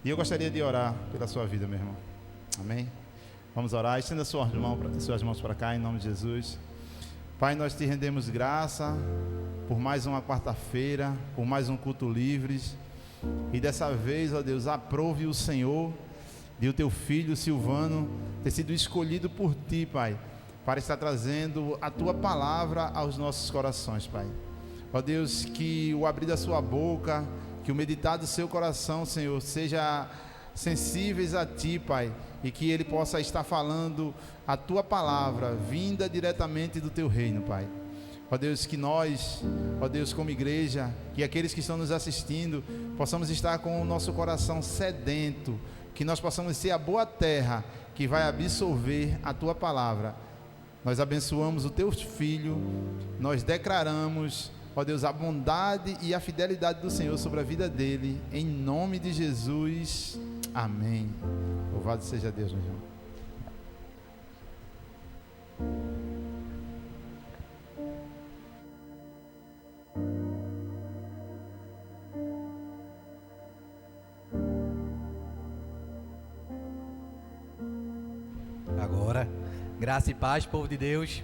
E eu gostaria de orar pela sua vida, meu irmão. Amém? Vamos orar. Estenda suas mãos para cá, em nome de Jesus. Pai, nós te rendemos graça por mais uma quarta-feira, por mais um culto livres. E dessa vez, ó Deus, aprove o Senhor de o teu filho Silvano ter sido escolhido por ti, Pai, para estar trazendo a tua palavra aos nossos corações, Pai. Ó Deus, que o abrir da sua boca, que o meditar do seu coração, Senhor, seja sensíveis a Ti, Pai, e que Ele possa estar falando a Tua palavra, vinda diretamente do Teu reino, Pai. Ó Deus, que nós, ó Deus, como igreja, que aqueles que estão nos assistindo, possamos estar com o nosso coração sedento, que nós possamos ser a boa terra que vai absorver a Tua palavra. Nós abençoamos o Teu Filho, nós declaramos, ó Deus, a bondade e a fidelidade do Senhor sobre a vida dele, em nome de Jesus, amém. Louvado seja Deus, meu irmão. Agora, graça e paz, povo de Deus.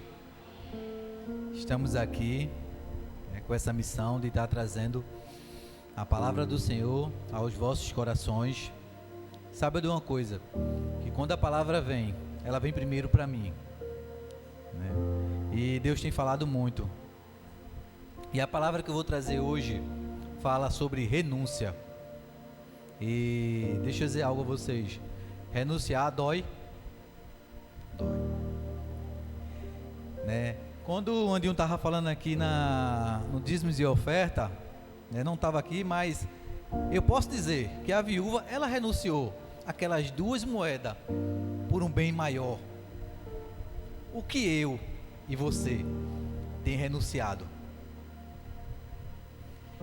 Estamos aqui com essa missão de estar trazendo a palavra do Senhor aos vossos corações. Saiba de uma coisa, que quando a palavra vem, ela vem primeiro para mim, né? E Deus tem falado muito. E a palavra que eu vou trazer hoje fala sobre renúncia. E deixa eu dizer algo a vocês: renunciar dói, né? Quando o Andinho estava falando aqui no dízimos e oferta, né, não estava aqui, mas eu posso dizer que a viúva, ela renunciou aquelas 2 moedas por um bem maior. O que eu e você tem renunciado?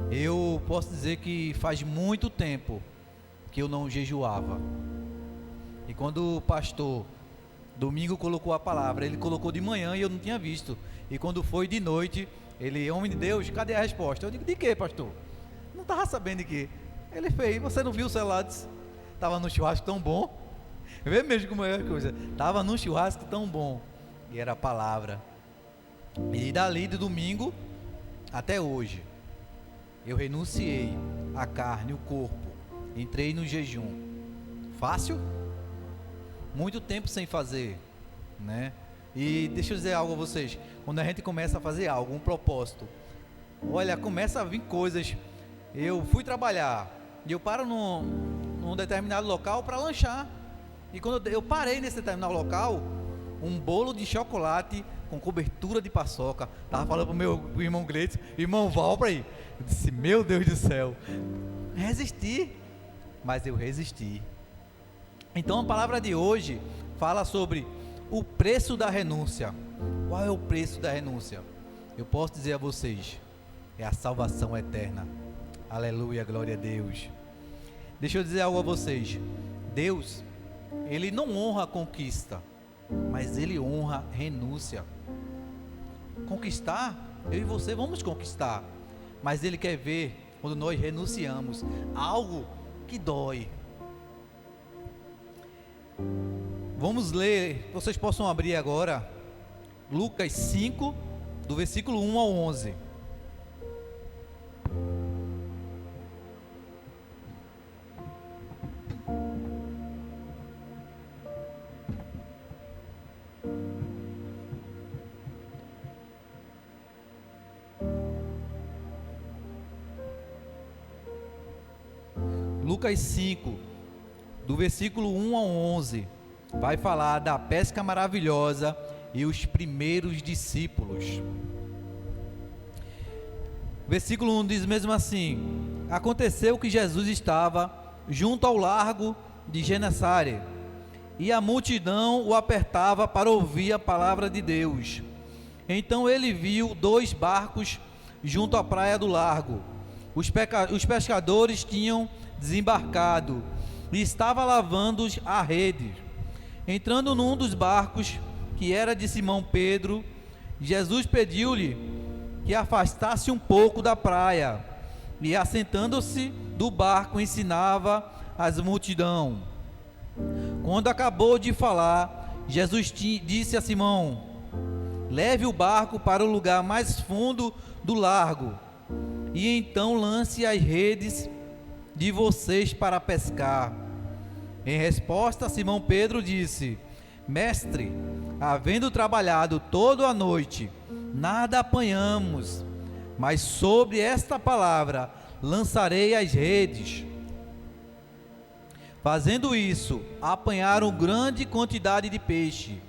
Eu posso dizer que faz muito tempo que eu não jejuava. E quando o pastor domingo colocou a palavra, ele colocou de manhã e eu não tinha visto. E quando foi de noite, ele: homem de Deus, cadê a resposta? Eu digo: de que, pastor? Não estava sabendo de quê? Ele fez: você não viu o celular? Estava num churrasco tão bom. Vê mesmo como é a coisa. Estava num churrasco tão bom. E era a palavra. E dali de domingo até hoje, eu renunciei à carne, o corpo. Entrei no jejum. Fácil? Muito tempo sem fazer, né? E deixa eu dizer algo a vocês: quando a gente começa a fazer algo, um propósito, olha, começa a vir coisas. Eu fui trabalhar e eu paro num determinado local para lanchar. E quando eu parei nesse determinado local, um bolo de chocolate com cobertura de paçoca. Tava falando pro irmão Gleitson, irmão Val, para aí. Eu disse: meu Deus do céu, resisti, mas eu resisti. Então a palavra de hoje fala sobre o preço da renúncia. Qual é o preço da renúncia? Eu posso dizer a vocês: é a salvação eterna. Aleluia, glória a Deus. Deixa eu dizer algo a vocês: Deus, Ele não honra a conquista, mas Ele honra a renúncia. Conquistar, eu e você vamos conquistar, mas Ele quer ver quando nós renunciamos algo que dói. Vamos ler, vocês possam abrir agora Lucas 5, do versículo 1 ao 11. Lucas 5, do versículo 1 ao 11, vai falar da pesca maravilhosa e os primeiros discípulos. Versículo 1 diz mesmo assim: aconteceu que Jesus estava junto ao largo de Genesaret, e a multidão o apertava para ouvir a palavra de Deus. Então ele viu 2 barcos junto à praia do largo. Os pescadores tinham desembarcado e estava lavando a rede. Entrando num dos barcos, que era de Simão Pedro, Jesus pediu-lhe que afastasse um pouco da praia e assentando-se do barco ensinava as multidão. Quando acabou de falar, Jesus disse a Simão: leve o barco para o lugar mais fundo do largo, e então lance as redes de vocês para pescar. Em resposta, Simão Pedro disse: Mestre, havendo trabalhado toda a noite, nada apanhamos, mas sobre esta palavra lançarei as redes. Fazendo isso, apanharam grande quantidade de peixe,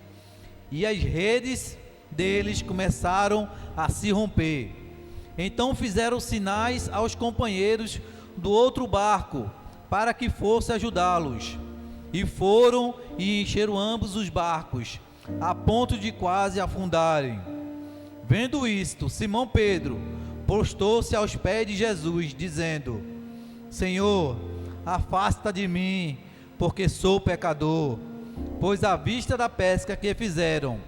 e as redes deles começaram a se romper. Então fizeram sinais aos companheiros do outro barco, para que fosse ajudá-los. E foram e encheram ambos os barcos, a ponto de quase afundarem. Vendo isto, Simão Pedro prostou-se aos pés de Jesus, dizendo: Senhor, afasta de mim, porque sou pecador. Pois à vista da pesca que fizeram,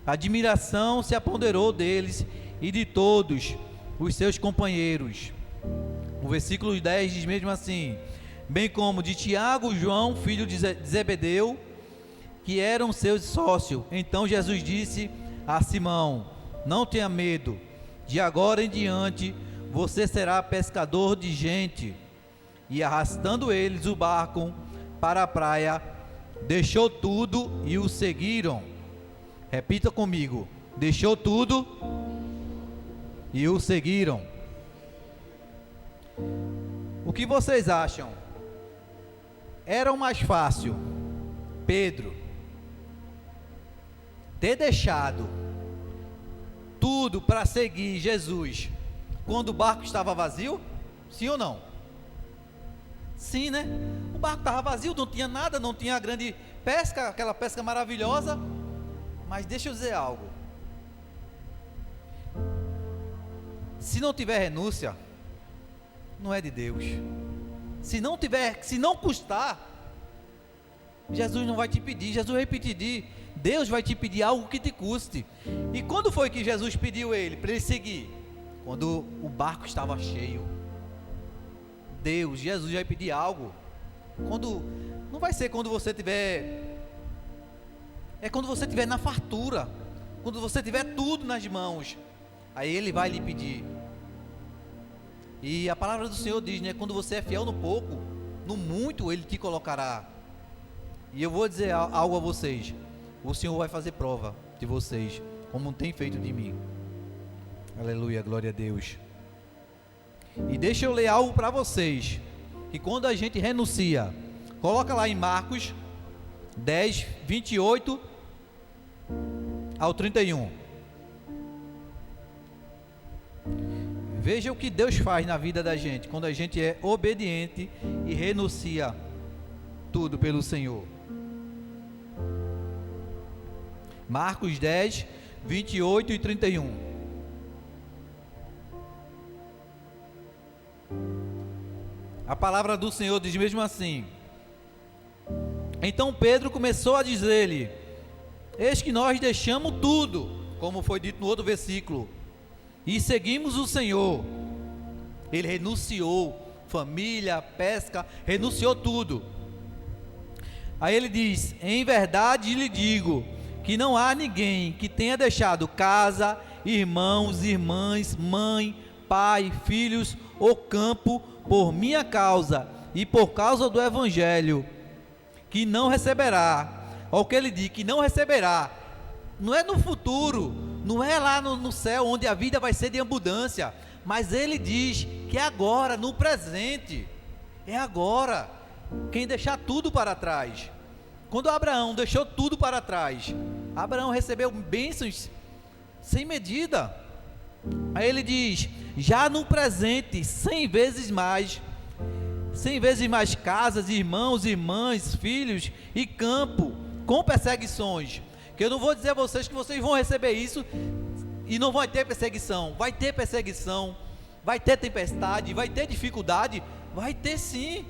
admiração se apoderou deles e de todos os seus companheiros. O versículo 10 diz mesmo assim: bem como de Tiago e João, filho de Zebedeu, que eram seus sócios. Então Jesus disse a Simão: não tenha medo, de agora em diante você será pescador de gente. E arrastando eles o barco para a praia, deixou tudo e o seguiram. Repita comigo: deixou tudo e o seguiram. O que vocês acham? Era o mais fácil Pedro ter deixado tudo para seguir Jesus quando o barco estava vazio? Sim ou não? Sim, né? O barco estava vazio, não tinha nada, não tinha grande pesca, aquela pesca maravilhosa. Mas deixa eu dizer algo: se não tiver renúncia, não é de Deus. Se não custar, Jesus não vai te pedir. Jesus vai pedir, Deus vai te pedir algo que te custe. E quando foi que Jesus pediu para ele seguir? Quando o barco estava cheio. Jesus vai pedir algo. Não vai ser quando você tiver. É quando você tiver na fartura, quando você tiver tudo nas mãos, aí Ele vai lhe pedir. E a palavra do Senhor diz, né? Quando você é fiel no pouco, no muito Ele te colocará. E eu vou dizer algo a vocês: o Senhor vai fazer prova de vocês, como tem feito de mim. Aleluia, glória a Deus. E deixa eu ler algo para vocês, que quando a gente renuncia, coloca lá em Marcos 10, 28 ao 31. Veja o que Deus faz na vida da gente, quando a gente é obediente e renuncia tudo pelo Senhor. Marcos 10, 28 e 31. A palavra do Senhor diz mesmo assim: então Pedro começou a dizer-lhe: eis que nós deixamos tudo, como foi dito no outro versículo, e seguimos o Senhor. Ele renunciou família, pesca, renunciou tudo. Aí ele diz: em verdade lhe digo que não há ninguém que tenha deixado casa, irmãos, irmãs, mãe, pai, filhos ou campo por minha causa e por causa do Evangelho, que não receberá. Olha o que ele diz: que não receberá. Não é no futuro, não é lá no céu, onde a vida vai ser de abundância, mas ele diz que é agora, no presente. É agora. Quem deixar tudo para trás. Quando Abraão deixou tudo para trás, Abraão recebeu bênçãos sem medida. Aí ele diz: já no presente, 100 vezes mais casas, irmãos, irmãs, filhos e campo, com perseguições. Que eu não vou dizer a vocês que vocês vão receber isso e não vai ter perseguição. Vai ter perseguição, vai ter tempestade, vai ter dificuldade, vai ter sim.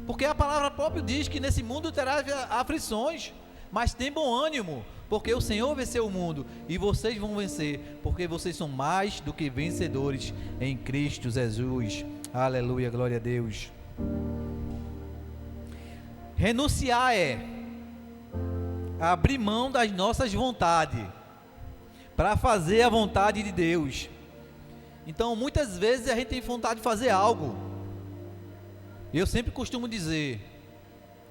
Porque a palavra própria diz que nesse mundo terá aflições, mas tem bom ânimo, porque o Senhor venceu o mundo, e vocês vão vencer, porque vocês são mais do que vencedores em Cristo Jesus. Aleluia, glória a Deus. Renunciar é abrir mão das nossas vontades para fazer a vontade de Deus. Então, muitas vezes a gente tem vontade de fazer algo. Eu sempre costumo dizer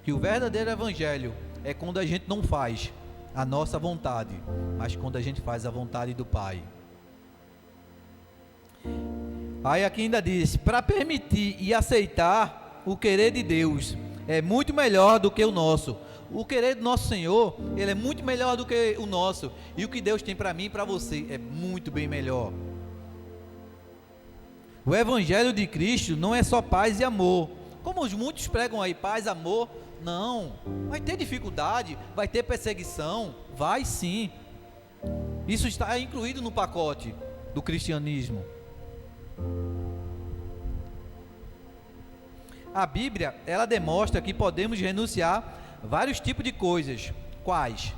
que o verdadeiro evangelho é quando a gente não faz a nossa vontade, mas quando a gente faz a vontade do Pai. Aí aqui ainda diz: para permitir e aceitar o querer de Deus é muito melhor do que o nosso. O querer do nosso Senhor, ele é muito melhor do que o nosso, e o que Deus tem para mim e para você é muito bem melhor. O evangelho de Cristo não é só paz e amor, como muitos pregam aí, paz, amor. Não, vai ter dificuldade, vai ter perseguição, vai sim. Isso está incluído no pacote do cristianismo. A Bíblia, ela demonstra que podemos renunciar a vários tipos de coisas. Quais?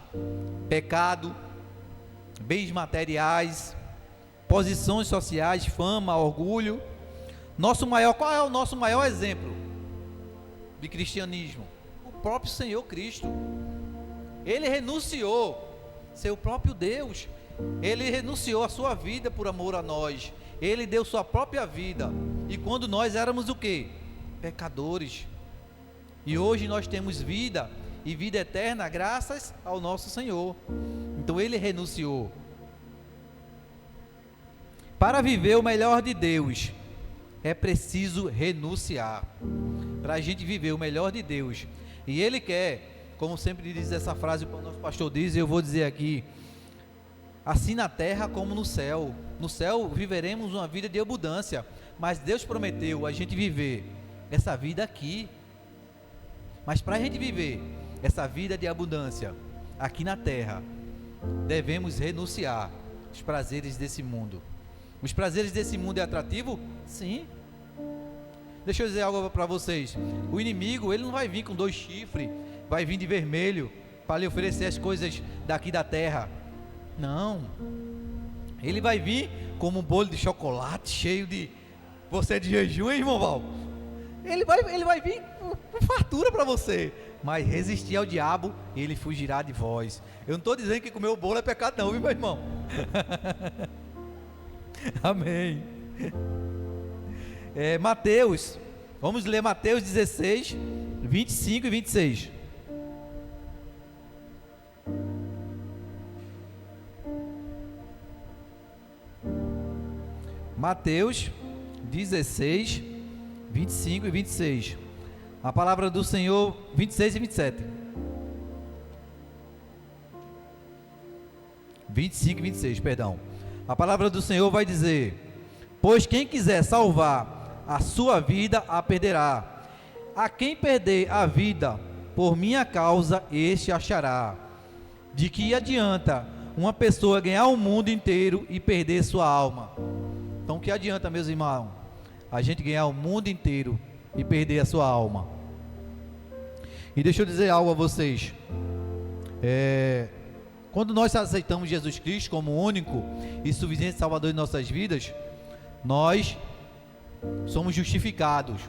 Pecado, bens materiais, posições sociais, fama, orgulho. Qual é o nosso maior exemplo de cristianismo? O próprio Senhor Cristo. Ele renunciou, seu próprio Deus, ele renunciou a sua vida por amor a nós. Ele deu sua própria vida, e quando nós éramos o quê? Pecadores. E hoje nós temos vida, e vida eterna graças ao nosso Senhor. Então ele renunciou. Para viver o melhor de Deus, é preciso renunciar. Para a gente viver o melhor de Deus, e ele quer, como sempre diz essa frase, o nosso pastor diz, e eu vou dizer aqui: assim na terra como no céu. No céu viveremos uma vida de abundância, mas Deus prometeu a gente viver essa vida aqui. Mas para a gente viver essa vida de abundância aqui na terra, devemos renunciar aos prazeres desse mundo. Os prazeres desse mundo é atrativo? Sim. Deixa eu dizer algo para vocês. O inimigo, ele não vai vir com 2 chifres, vai vir de vermelho para lhe oferecer as coisas daqui da terra. Não. Ele vai vir como um bolo de chocolate cheio de... Você é de jejum, hein, irmão Val? Ele vai vir com fartura para você. Mas resistir ao diabo, ele fugirá de vós. Eu não estou dizendo que comer o bolo é pecado não, viu, meu irmão? Amém. Mateus, vamos ler Mateus 16, 25 e 26. Mateus 16, 25 e 26. A palavra do Senhor, 26 e 27. 25 e 26, perdão. A palavra do Senhor vai dizer: pois quem quiser salvar a sua vida, a perderá. A quem perder a vida por minha causa, este achará. De que adianta uma pessoa ganhar o mundo inteiro e perder sua alma? Então, o que adianta, meus irmãos, a gente ganhar o mundo inteiro e perder a sua alma? E deixa eu dizer algo a vocês. Quando nós aceitamos Jesus Cristo como o único e suficiente Salvador de nossas vidas, nós somos justificados.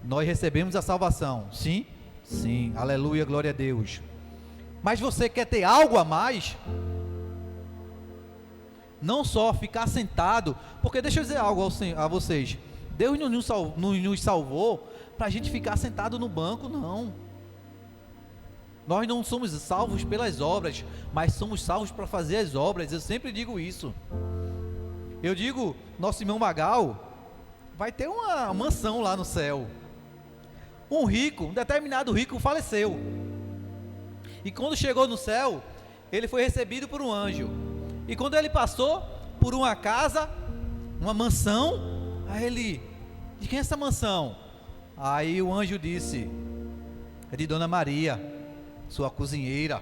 Nós recebemos a salvação. Sim? Sim. Aleluia, glória a Deus. Mas você quer ter algo a mais? Não só ficar sentado, porque deixa eu dizer algo a vocês. Deus não nos salvou para a gente ficar sentado no banco, não. Nós não somos salvos pelas obras, mas somos salvos para fazer as obras. Eu sempre digo isso. Eu digo, nosso irmão Magal vai ter uma mansão lá no céu. Um determinado rico faleceu. E quando chegou no céu, ele foi recebido por um anjo. E quando ele passou por uma casa, uma mansão, aí ele: de quem é essa mansão? Aí o anjo disse: é de Dona Maria, sua cozinheira.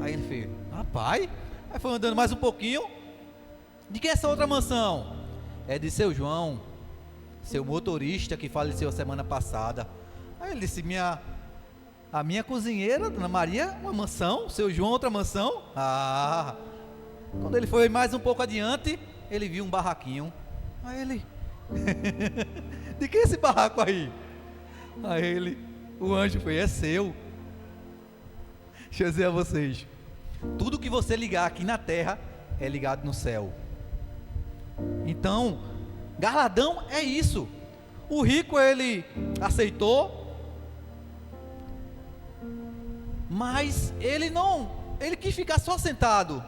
Aí ele fez: rapaz. Aí foi andando mais um pouquinho: de quem é essa outra mansão? É de seu João, seu motorista que faleceu a semana passada. Aí ele disse: minha A minha cozinheira, Dona Maria, uma mansão, seu João, outra mansão. Quando ele foi mais um pouco adiante, ele viu um barraquinho. Aí ele, de que é esse barraco aí? Aí ele, o anjo foi, é seu. Deixa eu dizer a vocês, tudo que você ligar aqui na terra, é ligado no céu. Então, galardão é isso. O rico, ele aceitou, mas ele quis ficar só sentado.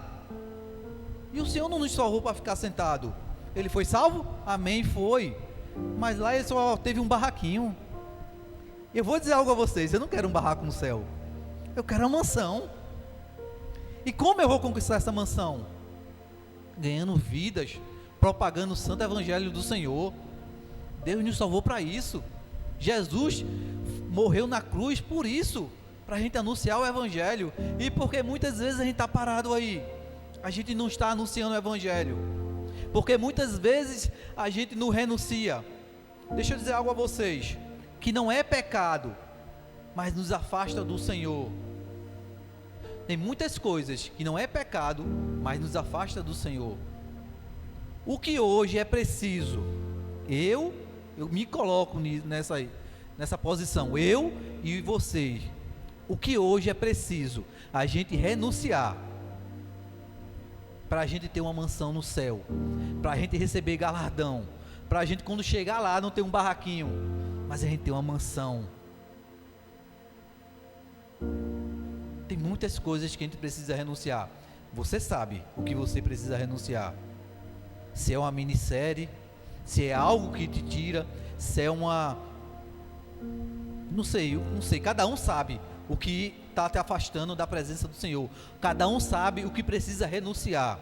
E o Senhor não nos salvou para ficar sentado. Ele foi salvo? Amém, foi. Mas lá ele só teve um barraquinho. Eu vou dizer algo a vocês, eu não quero um barraco no céu. Eu quero uma mansão. E como eu vou conquistar essa mansão? Ganhando vidas, propagando o santo evangelho do Senhor. Deus nos salvou para isso. Jesus morreu na cruz por isso, para a gente anunciar o evangelho. E porque muitas vezes a gente está parado aí, a gente não está anunciando o evangelho, porque muitas vezes a gente não renuncia. Deixa eu dizer algo a vocês, que não é pecado, mas nos afasta do Senhor. Tem muitas coisas que não é pecado, mas nos afasta do Senhor. O que hoje é preciso, eu me coloco nessa posição, eu e vocês. O que hoje é preciso a gente renunciar, para a gente ter uma mansão no céu, para a gente receber galardão, para a gente quando chegar lá não ter um barraquinho, mas a gente ter uma mansão. Tem muitas coisas que a gente precisa renunciar. Você sabe o que você precisa renunciar. Se é uma minissérie, se é algo que te tira, se é uma... Não sei, cada um sabe o que está te afastando da presença do Senhor. Cada um sabe o que precisa renunciar.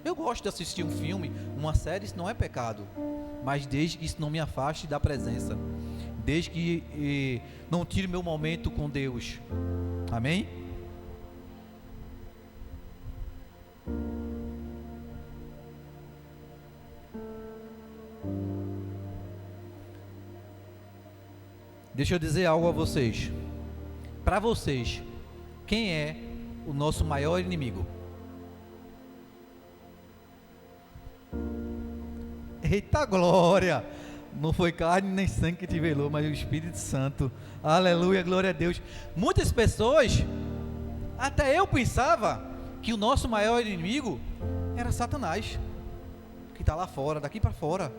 Eu gosto de assistir um filme, uma série, isso não é pecado, mas desde que isso não me afaste da presença, desde que não tire meu momento com Deus. Amém? Deixa eu dizer algo a vocês. Para vocês, quem é o nosso maior inimigo? Eita glória! Não foi carne nem sangue que te velou, mas o Espírito Santo. Aleluia, glória a Deus. Muitas pessoas, até eu pensava que o nosso maior inimigo era Satanás, que está lá fora, daqui para fora.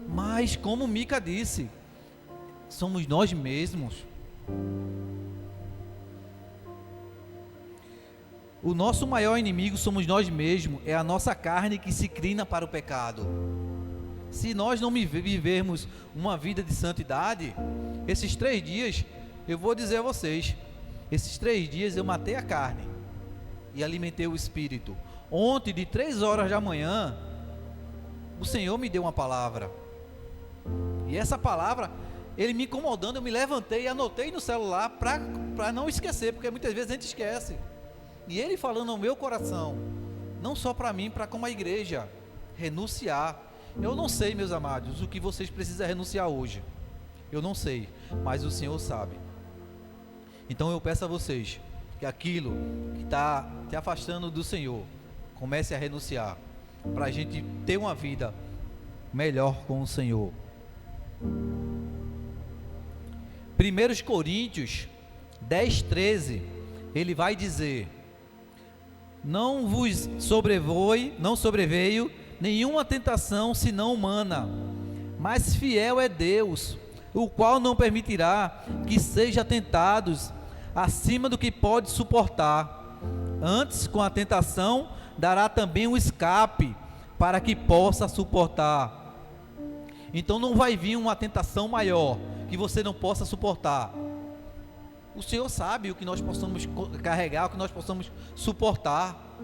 Mas como Mica disse, somos nós mesmos. O nosso maior inimigo somos nós mesmos, é a nossa carne que se inclina para o pecado. Se nós não vivermos uma vida de santidade, esses 3 dias, eu vou dizer a vocês, esses 3 dias eu matei a carne e alimentei o espírito. Ontem, de 3 horas da manhã, o Senhor me deu uma palavra, e essa palavra, Ele me incomodando, eu me levantei e anotei no celular para não esquecer, porque muitas vezes a gente esquece. E Ele falando ao meu coração, não só para mim, para como a igreja, renunciar. Eu não sei, meus amados, o que vocês precisam renunciar hoje. Eu não sei, mas o Senhor sabe. Então eu peço a vocês que aquilo que está te afastando do Senhor, comece a renunciar, para a gente ter uma vida melhor com o Senhor. 1 Coríntios 10:13, ele vai dizer: não vos sobreveio nenhuma tentação senão humana, mas fiel é Deus, o qual não permitirá que sejam tentados acima do que pode suportar. Antes, com a tentação, dará também um escape para que possa suportar. Então não vai vir uma tentação maior que você não possa suportar. O Senhor sabe o que nós possamos carregar, o que nós possamos suportar.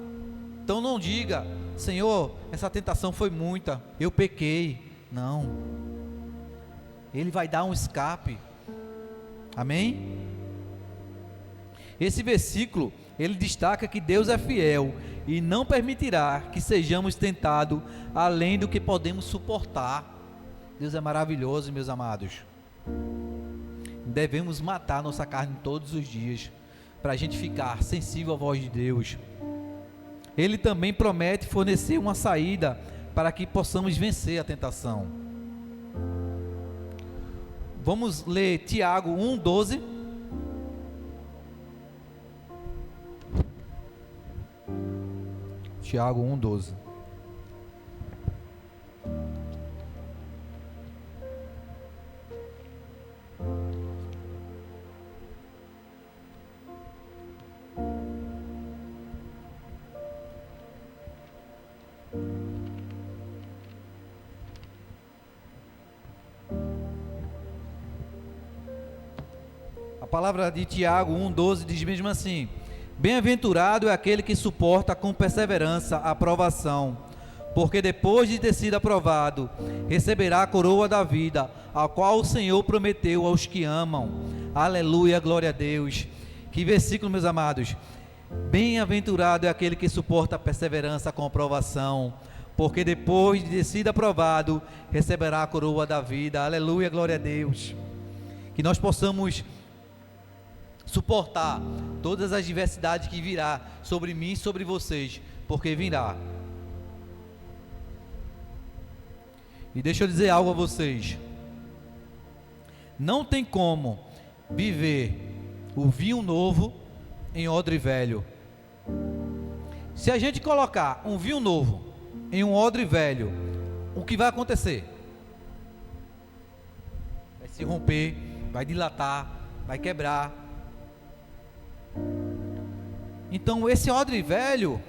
Então não diga: Senhor, essa tentação foi muita, eu pequei. Não. Ele vai dar um escape. Amém? Esse versículo, ele destaca que Deus é fiel e não permitirá que sejamos tentados além do que podemos suportar. Deus é maravilhoso, meus amados. devemos matar nossa carne todos os dias, para a gente ficar sensível à voz de Deus. Ele também promete fornecer uma saída para que possamos vencer a tentação. Vamos ler Tiago 1:12. Tiago 1:12. A palavra de Tiago 1:12 diz mesmo assim: bem-aventurado é aquele que suporta com perseverança a provação, porque depois de ter sido aprovado, receberá a coroa da vida, a qual o Senhor prometeu aos que amam. Aleluia, glória a Deus. Que versículo, meus amados. Bem-aventurado é aquele que suporta a perseverança com a provação, porque depois de ter sido aprovado, receberá a coroa da vida. Aleluia, glória a Deus. Que nós possamos suportar todas as diversidades que virá sobre mim e sobre vocês, porque virá. E deixa eu dizer algo a vocês: não tem como viver o vinho novo em odre velho. Se a gente colocar um vinho novo em um odre velho, o que vai acontecer? Vai se romper, vai dilatar, vai quebrar. Então esse odre velho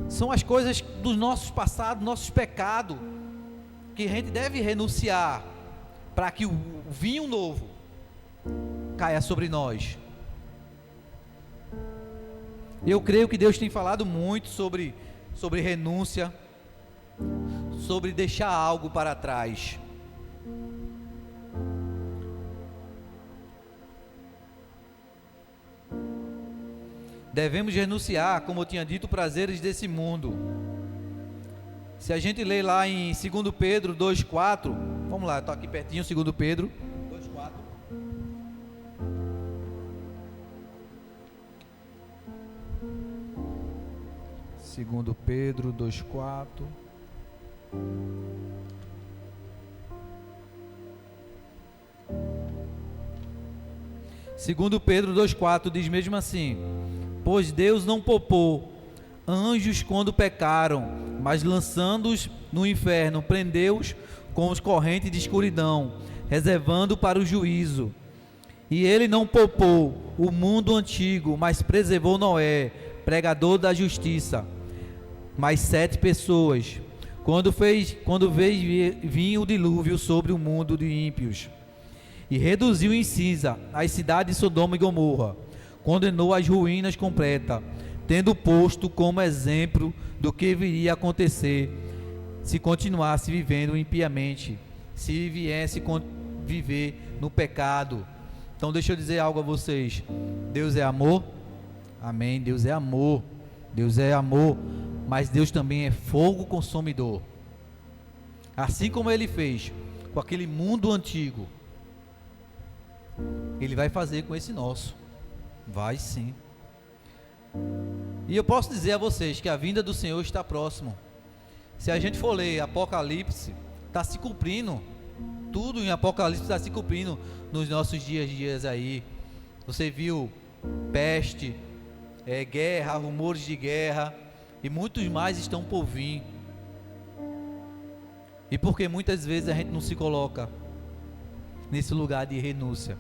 são as coisas dos nossos passados, nossos pecados, que a gente deve renunciar para que o vinho novo caia sobre nós. Eu creio que Deus tem falado muito sobre renúncia, sobre deixar algo para trás. Devemos renunciar, como eu tinha dito, prazeres desse mundo. Se a gente ler lá em 2 Pedro 2:4, vamos lá, estou aqui pertinho, 2 Pedro 2:4. Segundo Pedro 2:4. Segundo Pedro 2:4 diz mesmo assim: pois Deus não poupou anjos quando pecaram, mas lançando-os no inferno, prendeu-os com os correntes de escuridão, reservando para o juízo. E ele não poupou o mundo antigo, mas preservou Noé, pregador da justiça, mais 7 pessoas, quando veio vir o dilúvio sobre o mundo de ímpios, e reduziu em cinza as cidades de Sodoma e Gomorra, condenou as ruínas completas, tendo posto como exemplo do que viria a acontecer se continuasse vivendo impiamente, se viesse viver no pecado. Então deixa eu dizer algo a vocês: Deus é amor, amém, Deus é amor, Deus é amor, mas Deus também é fogo consumidor. Assim como Ele fez com aquele mundo antigo, Ele vai fazer com esse nosso. Vai sim. E eu posso dizer a vocês que a vinda do Senhor está próximo. Se a gente for ler Apocalipse, está se cumprindo. Tudo em Apocalipse está se cumprindo nos nossos dias aí. Você viu peste, guerra, rumores de guerra, e muitos mais estão por vir. E porque muitas vezes a gente não se coloca nesse lugar de renúncia.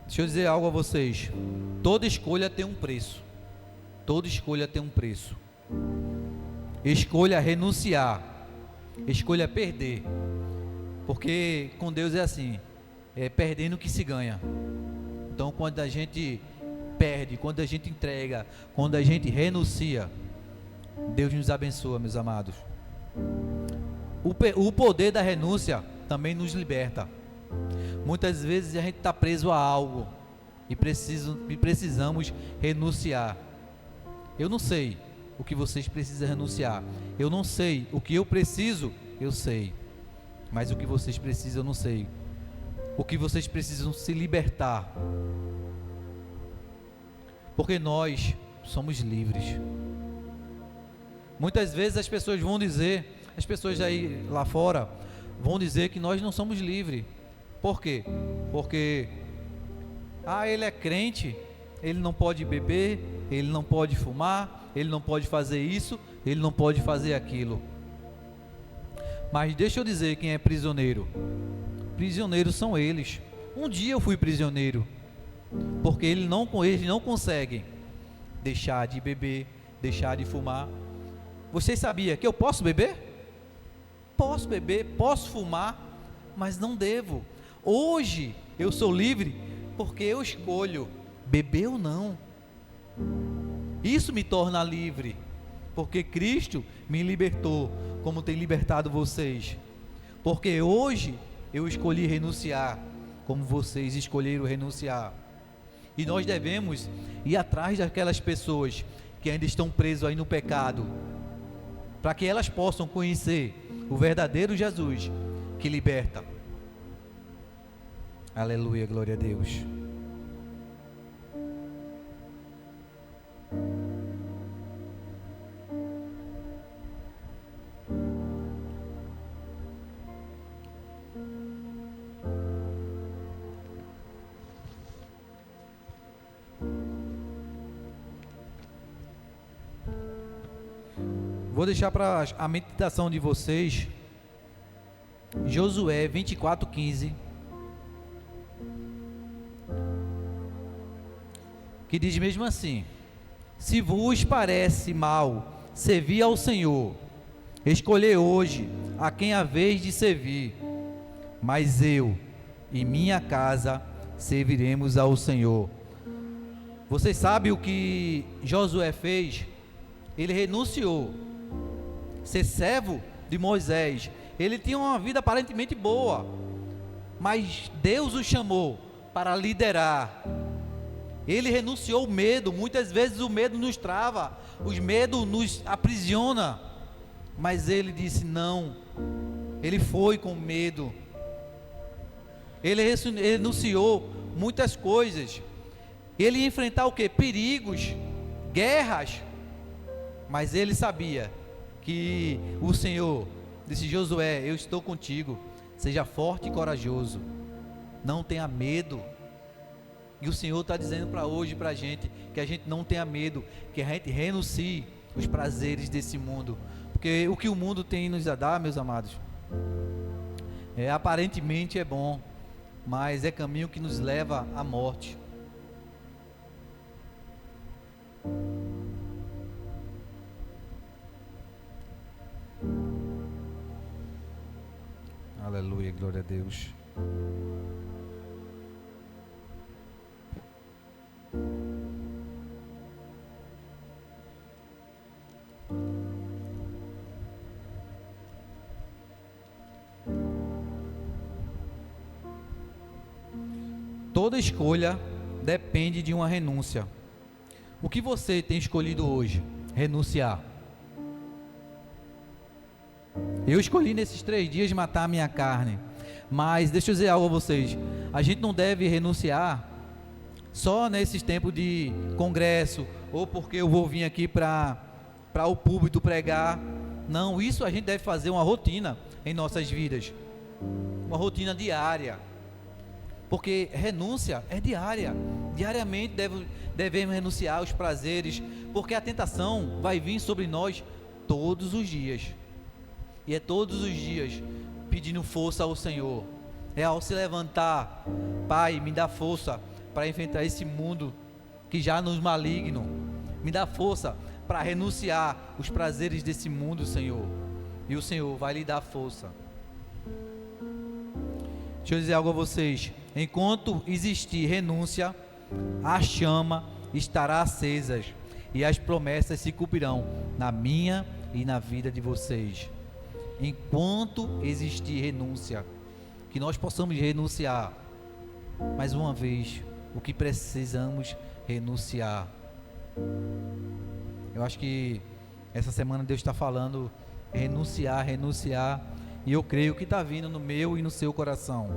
Deixa eu dizer algo a vocês: toda escolha tem um preço. Toda escolha tem um preço. Escolha renunciar, escolha perder, porque com Deus é assim, é perdendo que se ganha. Então quando a gente perde, quando a gente entrega, quando a gente renuncia, Deus nos abençoa, meus amados. O poder da renúncia também nos liberta. Muitas vezes a gente está preso a algo e precisamos renunciar. Eu não sei o que vocês precisam renunciar. Eu não sei. O que eu preciso, eu sei. Mas o que vocês precisam, eu não sei. O que vocês precisam se libertar. Porque nós somos livres. Muitas vezes as pessoas vão dizer, as pessoas aí lá fora vão dizer que nós não somos livres. Por quê? Porque ele é crente, ele não pode beber, ele não pode fumar, ele não pode fazer isso, ele não pode fazer aquilo. Mas deixa eu dizer quem é prisioneiro. Prisioneiros são eles. Um dia eu fui prisioneiro, porque eles não conseguem deixar de beber, deixar de fumar. Vocês sabiam que eu posso beber? Posso beber, posso fumar, mas não devo. Hoje eu sou livre porque eu escolho beber ou não. Isso me torna livre, porque Cristo me libertou, como tem libertado vocês. Porque hoje eu escolhi renunciar, como vocês escolheram renunciar. E nós devemos ir atrás daquelas pessoas que ainda estão presas aí no pecado, para que elas possam conhecer o verdadeiro Jesus que liberta. Aleluia, glória a Deus. Vou deixar para a meditação de vocês Josué 24:15, que diz mesmo assim: se vos parece mal servir ao Senhor, escolhei hoje a quem haveis de servir, mas eu e minha casa serviremos ao Senhor. Vocês sabem o que Josué fez? Ele renunciou ser servo de Moisés. Ele tinha uma vida aparentemente boa, mas Deus o chamou para liderar. Ele renunciou ao medo. Muitas vezes o medo nos trava, o medo nos aprisiona, mas ele disse não. Ele foi com medo. Ele renunciou muitas coisas. Ele ia enfrentar o que? Perigos, guerras, mas ele sabia que o Senhor disse: Josué, eu estou contigo, seja forte e corajoso, não tenha medo. E o Senhor está dizendo para hoje, para a gente, que a gente não tenha medo, que a gente renuncie os prazeres desse mundo, porque o que o mundo tem nos a dar, meus amados, aparentemente é bom, mas é caminho que nos leva à morte. Aleluia, glória a Deus. Toda escolha depende de uma renúncia. O que você tem escolhido hoje? Renunciar. Eu escolhi nesses 3 dias matar a minha carne, mas deixa eu dizer algo a vocês: a gente não deve renunciar só nesses tempos de congresso, ou porque eu vou vir aqui para o púlpito pregar. Não, isso a gente deve fazer uma rotina em nossas vidas, uma rotina diária, porque renúncia é diária. Diariamente devemos renunciar aos prazeres, porque a tentação vai vir sobre nós todos os dias. E é todos os dias pedindo força ao Senhor. É ao se levantar: Pai, me dá força para enfrentar esse mundo que já nos maligno. Me dá força para renunciar os prazeres desse mundo, Senhor. E o Senhor vai lhe dar força. Deixa eu dizer algo a vocês: enquanto existir renúncia, a chama estará acesa e as promessas se cumprirão na minha e na vida de vocês. Enquanto existir renúncia, que nós possamos renunciar. Mais uma vez, o que precisamos renunciar. Eu acho que Essa semana Deus está falando renunciar, renunciar, e eu creio que está vindo no meu e no seu coração.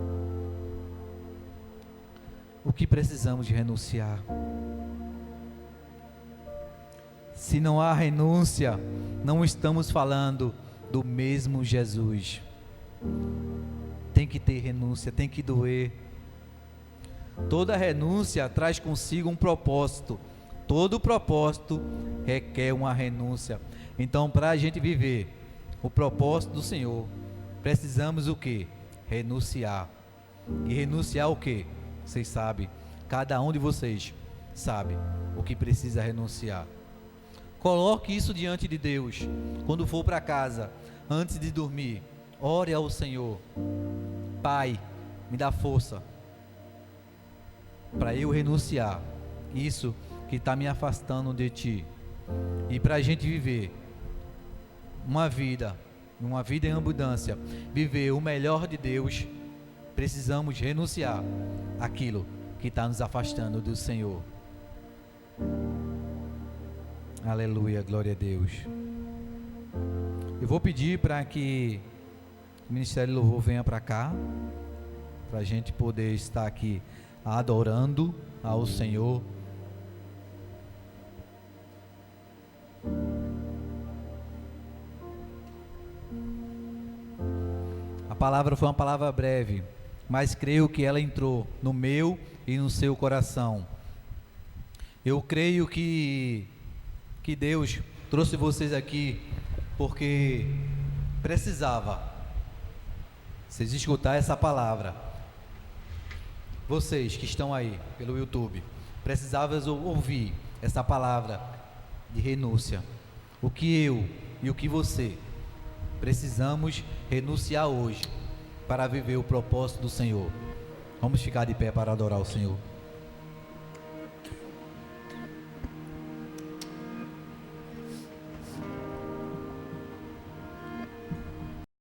O que precisamos de renunciar? Se não há renúncia, não estamos falando do mesmo Jesus. Tem que ter renúncia, tem que doer. Toda renúncia traz consigo um propósito. Todo propósito requer uma renúncia. Então, para a gente viver o propósito do Senhor, precisamos o quê? Renunciar. E renunciar o quê? Vocês sabem, cada um de vocês sabe o que precisa renunciar. Coloque isso diante de Deus. Quando for para casa, antes de dormir, ore ao Senhor. Pai, me dá força para eu renunciar isso que está me afastando de Ti. E para a gente viver uma vida em abundância, viver o melhor de Deus, precisamos renunciar aquilo que está nos afastando do Senhor. Aleluia, glória a Deus. Eu vou pedir para que o Ministério do Louvor venha para cá, para a gente poder estar aqui adorando ao Senhor. A palavra foi uma palavra breve, mas creio que ela entrou no meu e no seu coração. Eu creio que Deus trouxe vocês aqui porque precisava vocês escutar essa palavra. Vocês que estão aí pelo YouTube, precisavam ouvir essa palavra de renúncia. O que eu e o que você precisamos renunciar hoje para viver o propósito do Senhor. Vamos ficar de pé para adorar o Senhor.